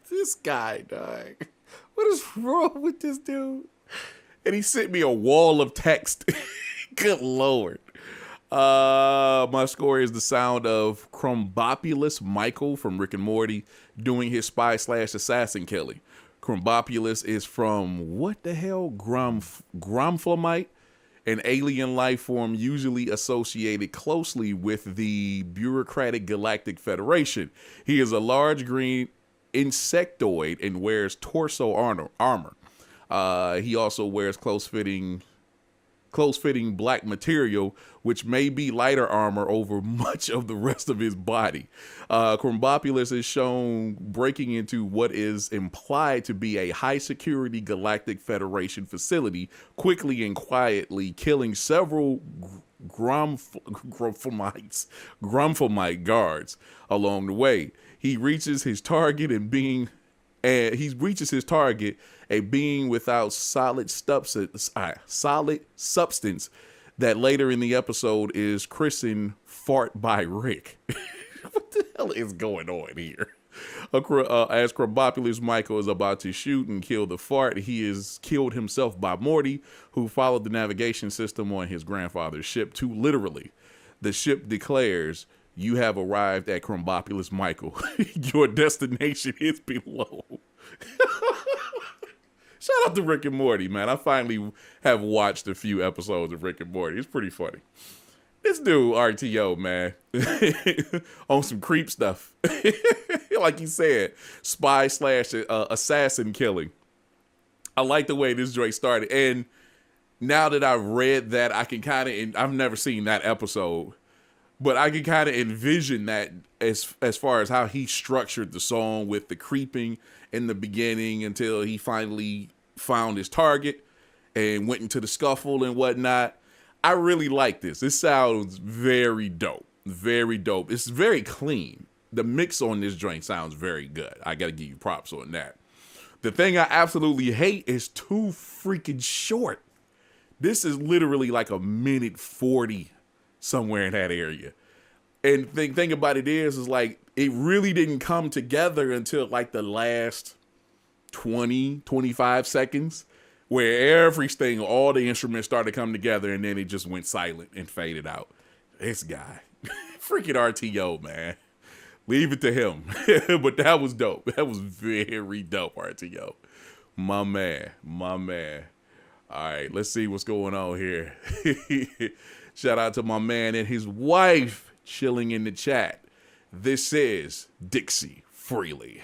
This guy, dog. What is wrong with this dude? And he sent me a wall of text. Good Lord. My score is the sound of Crumbopulous Michael from Rick and Morty doing his spy/assassin killing. Crumbopulous is from what the hell? Gromflamite, an alien life form usually associated closely with the bureaucratic Galactic Federation. He is a large green insectoid and wears torso armor. He also wears close-fitting black material, which may be lighter armor over much of the rest of his body. Crumbopulous is shown breaking into what is implied to be a high-security Galactic Federation facility, quickly and quietly killing several Grumphomite guards along the way. He reaches his target a being without solid substance that later in the episode is christened Fart by Rick. What the hell is going on here? As Krabopulous Michael is about to shoot and kill the fart, he is killed himself by Morty, who followed the navigation system on his grandfather's ship too literally. The ship declares, "You have arrived at Krabopulous Michael. Your destination is below." Shout out to Rick and Morty, man. I finally have watched a few episodes of Rick and Morty. It's pretty funny. This dude, RTO, man, on some creep stuff. Like you said, spy / assassin killing. I like the way this joint started. And now that I've read that, I can kind of, I've never seen that episode, but I can kind of envision that as far as how he structured the song with the creeping in the beginning until he finally found his target and went into the scuffle and whatnot. I really like this. This sounds very dope. Very dope. It's very clean. The mix on this joint sounds very good. I got to give you props on that. The thing I absolutely hate is too freaking short. This is literally like a minute 40 somewhere in that area. And the thing about it is like, it really didn't come together until like the last 20, 25 seconds, where everything, all the instruments started to come together, and then it just went silent and faded out. This guy, freaking RTO, man. Leave it to him. But that was dope. That was very dope, RTO. My man. All right, let's see what's going on here. Shout out to my man and his wife chilling in the chat. This is Dixie Freely.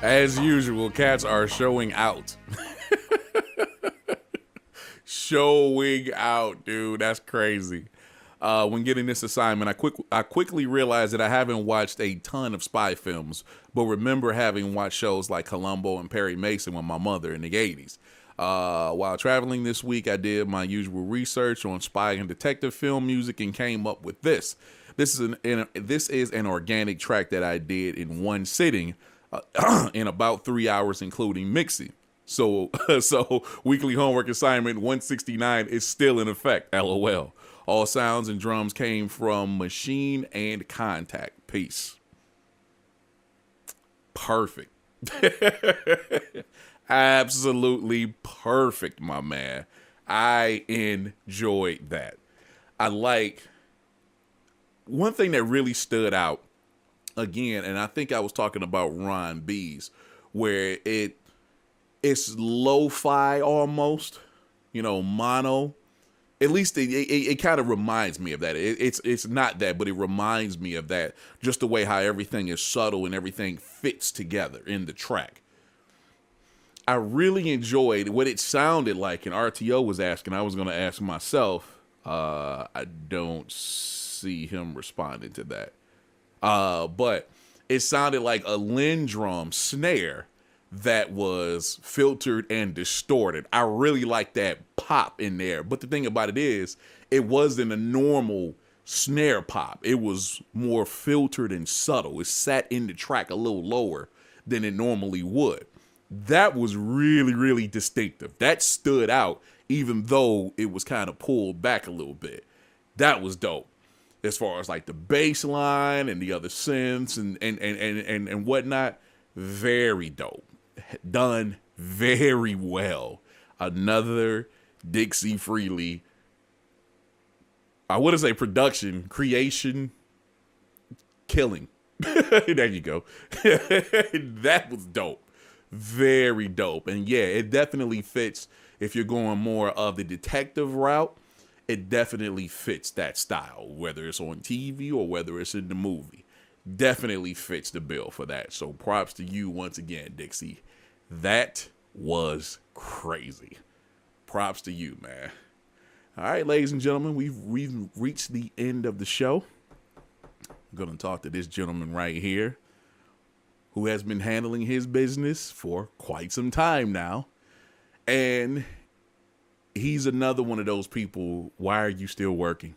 As usual, cats are showing out. Showing out, dude. That's crazy. When getting this assignment, I quickly realized that I haven't watched a ton of spy films, but remember having watched shows like Columbo and Perry Mason with my mother in the 80s. While traveling this week, I did my usual research on spy and detective film music and came up with this. This is an organic track that I did in one sitting in about 3 hours, including mixing. So weekly homework assignment 169 is still in effect. LOL. All sounds and drums came from Machine and Contact. Peace. Perfect. Absolutely perfect, my man. I enjoyed that. I like one thing that really stood out again, and I think I was talking about Ron B's, where it's lo-fi almost, mono. At least it kind of reminds me of that. It's not that, but it reminds me of that. Just the way how everything is subtle and everything fits together in the track. I really enjoyed what it sounded like, and RTO was asking. I was going to ask myself. I don't see him responding to that. But it sounded like a Lindrum snare that was filtered and distorted. I really like that pop in there. But the thing about it is, it wasn't a normal snare pop. It was more filtered and subtle. It sat in the track a little lower than it normally would. That was really, really distinctive. That stood out, even though it was kind of pulled back a little bit. That was dope. As far as like the bass line and the other synths and whatnot, very dope. Done very well. Another Dixie Freely, I wouldn't say production, creation, killing. There you go. That was dope. Very dope. And yeah, it definitely fits if you're going more of the detective route. It definitely fits that style, whether it's on TV or whether it's in the movie. Definitely fits the bill for that. So props to you once again, Dixie. That was crazy. Props to you, man. All right, ladies and gentlemen, we've reached the end of the show. I'm going to talk to this gentleman right here who has been handling his business for quite some time now. And he's another one of those people. Why are you still working?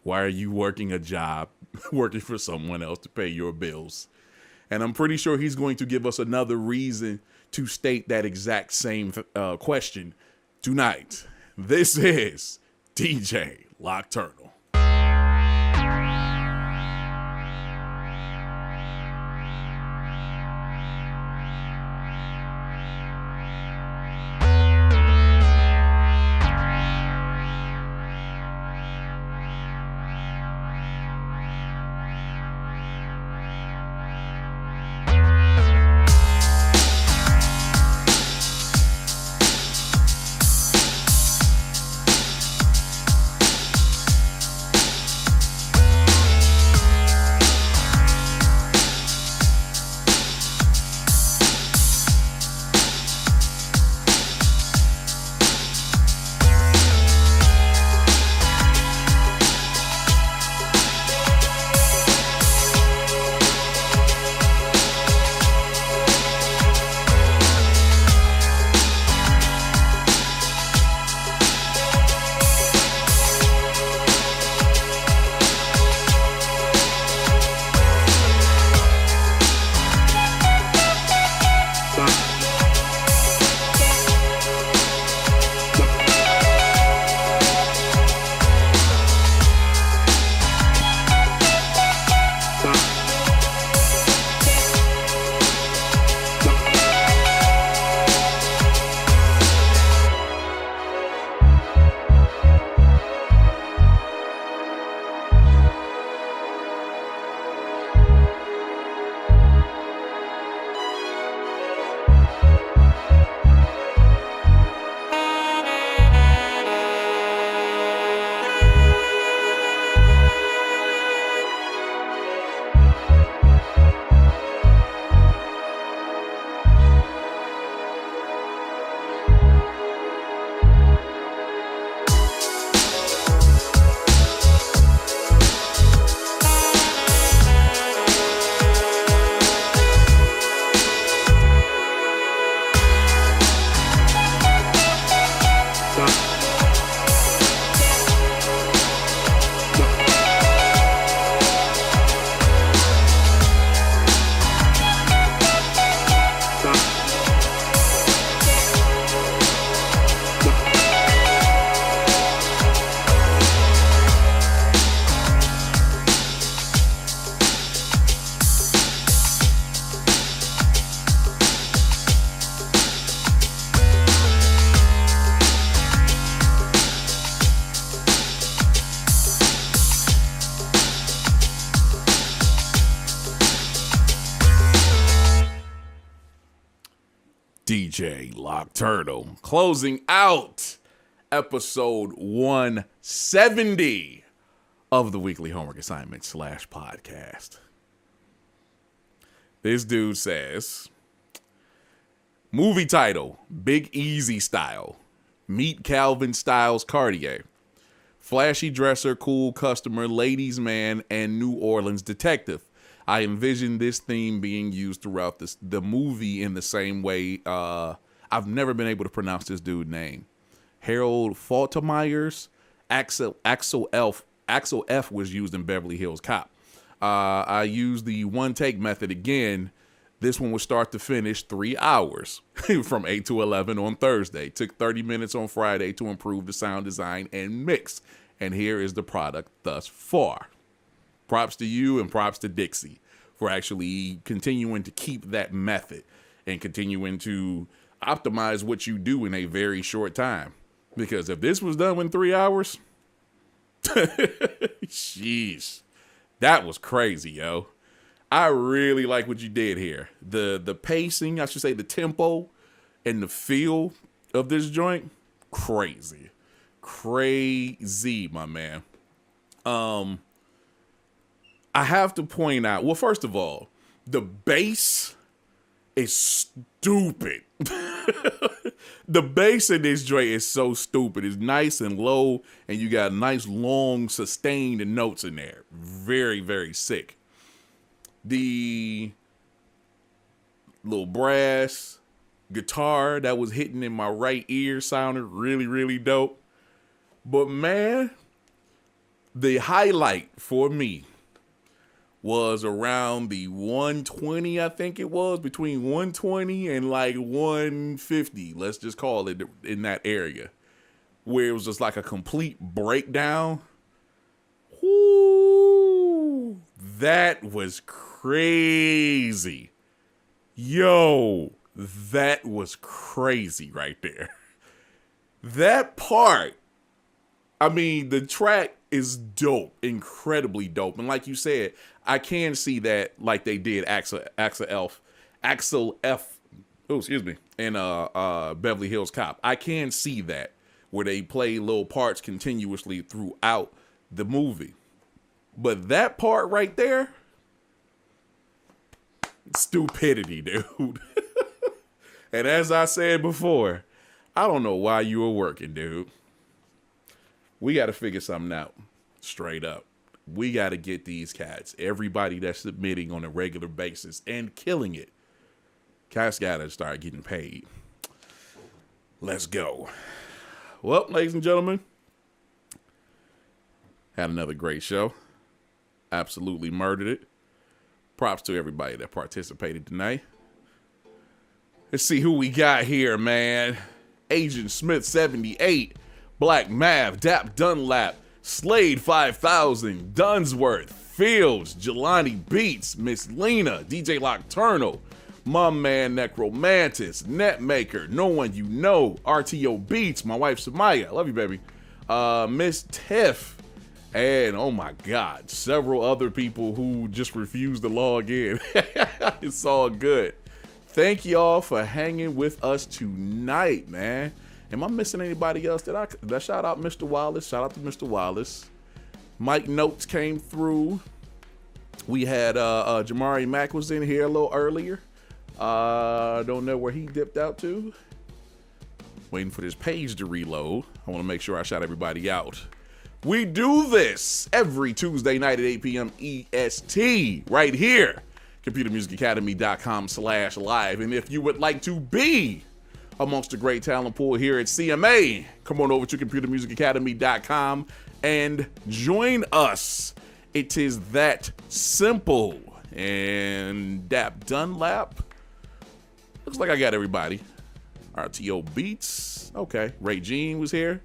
Why are you working a job, working for someone else to pay your bills? And I'm pretty sure he's going to give us another reason to state that exact same question tonight. This is DJ Nocturnal. DJ Nocturnal, closing out episode 170 of the weekly homework assignment / podcast. This dude says, movie title, Big Easy style. Meet Calvin Styles Cartier. Flashy dresser, cool customer, ladies man, and New Orleans detective. I envision this theme being used throughout the movie in the same way. I've never been able to pronounce this dude's name. Harold Faltermeyer's Axel F was used in Beverly Hills Cop. I used the one take method again. This one was start to finish 3 hours from 8 to 11 on Thursday. Took 30 minutes on Friday to improve the sound design and mix. And here is the product thus far. Props to you and props to Dixie for actually continuing to keep that method and continuing to optimize what you do in a very short time. Because if this was done in 3 hours, sheesh, that was crazy, yo. I really like what you did here. The pacing, I should say the tempo and the feel of this joint, crazy. Crazy, my man. I have to point out, well, first of all, the bass is stupid. The bass in this joint is so stupid. It's nice and low, and you got nice, long, sustained notes in there. Very, very sick. The little brass guitar that was hitting in my right ear sounded really, really dope. But man, the highlight for me was around the 120, I think it was, between 120 and like 150, let's just call it, in that area, where it was just like a complete breakdown. Whoo, that was crazy. Yo, that was crazy right there. That part, I mean, the track is dope, incredibly dope. And like you said, I can see that like they did Axel F, in Beverly Hills Cop. I can see that where they play little parts continuously throughout the movie. But that part right there, stupidity, dude. And as I said before, I don't know why you were working, dude. We got to figure something out. Straight up. We got to get these cats, everybody that's submitting on a regular basis and killing it. Cats got to start getting paid. Let's go. Well, ladies and gentlemen, had another great show. Absolutely murdered it. Props to everybody that participated tonight. Let's see who we got here, man. Agent Smith 78, BLACMAU, DUNLAP, Slade 5000, Dunsworth, Fields, Jelani Beats, Miss Lena, DJ Nocturnal, my man Necromantis, Netmaker, No One You Know, RTO Beats, my wife Samaya, love you baby, Miss Tiff, and oh my God, several other people who just refused to log in. It's all good. Thank y'all for hanging with us tonight, man. Am I missing anybody else? Did I shout out Mr. Wallace? Shout out to Mr. Wallace. MICNOTES came through. We had Jamari Mack was in here a little earlier. Don't know where he dipped out to. Waiting for this page to reload. I want to make sure I shout everybody out. We do this every Tuesday night at 8 p.m. EST right here. ComputerMusicAcademy.com/live. And if you would like to be amongst the great talent pool here at CMA, come on over to ComputerMusicAcademy.com and join us. It is that simple. And DUNLAP. Looks like I got everybody. RTO Beats. Okay. Ray Jean was here.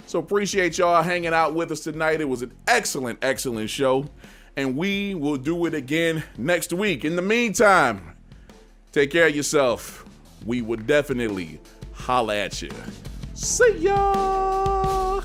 So appreciate y'all hanging out with us tonight. It was an excellent, excellent show. And we will do it again next week. In the meantime, take care of yourself. We will definitely holla at you. See ya!